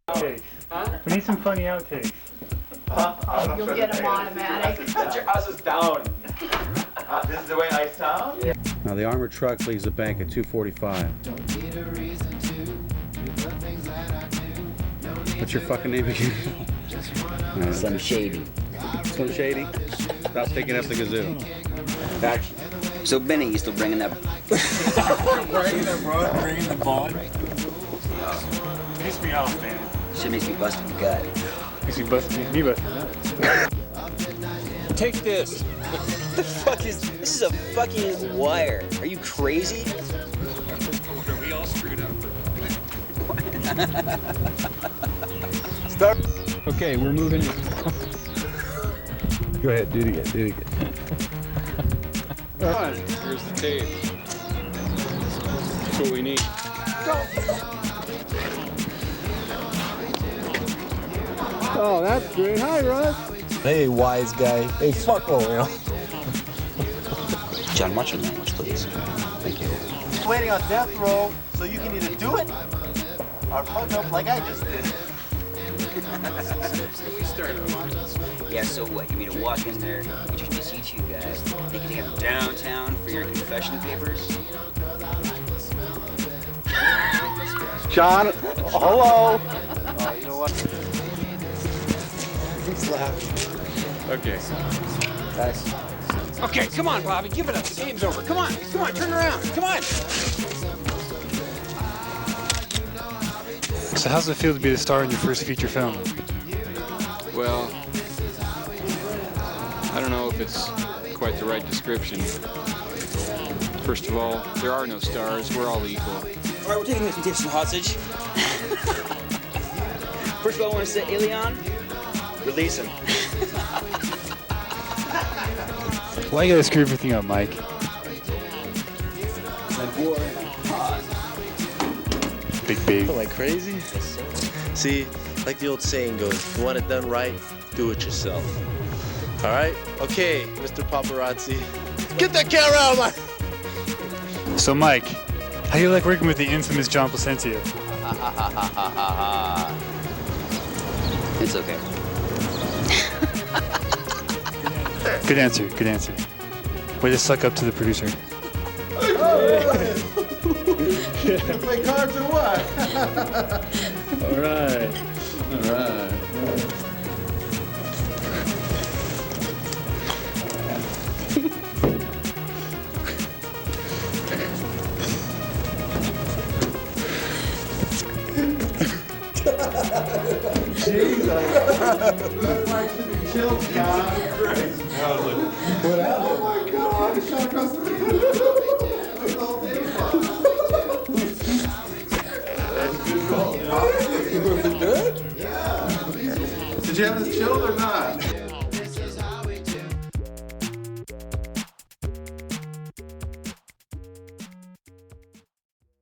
Outtakes. Huh? We need some funny outtakes. You'll get them automatic. Your house is down. This is the way I sound? Yeah. Now the armored truck leaves the bank at 2:45. What's your fucking name again? Slim Shady. Slim Shady? Stop picking up the kazoo. Action. So Benny, you still bringing that? Bringing the bond. Piss me off, man. Shit makes me bust your gut. Makes me bust me bust. Take this. The fuck is this? Is a fucking wire. Are you crazy? We all screwed up. Start. Okay, we're moving. Go ahead, do it again. Do it again. Here's the tape. That's what we need. Go. Oh, that's great. Hi, Russ. Hey, wise guy. Hey, fuck oh, you know. John, watch your language, please. Thank you. Waiting on death row, so you can either do it or fuck up like I just did. Yeah, so what? You mean to walk in there, introduce you two guys, take you to downtown for your confession papers? John, hello. You know what? He's laughing. Okay. Guys. Okay, come on, Bobby. Give it up. The game's over. Come on, turn around. Come on. So how's it feel to be the star in your first feature film? Well, I don't know if it's quite the right description. First of all, there are no stars. We're all equal. All right, we're taking this contestant hostage. First of all, I want to say, Elion, release him. Why you gotta screw everything up, Mike? Big baby. Like crazy? See, like the old saying goes, if you want it done right, do it yourself. All right? Okay, Mr. Paparazzi. Get that camera out of my... So, Mike, how do you like working with the infamous John Placentia? It's okay. Good answer, good answer. Way to suck up to the producer. Play cards or what? All right. Jesus. That's why I should be chilled, John. What happened? Oh my God. I shot across the Good? Yeah. Did you have this chilled or not?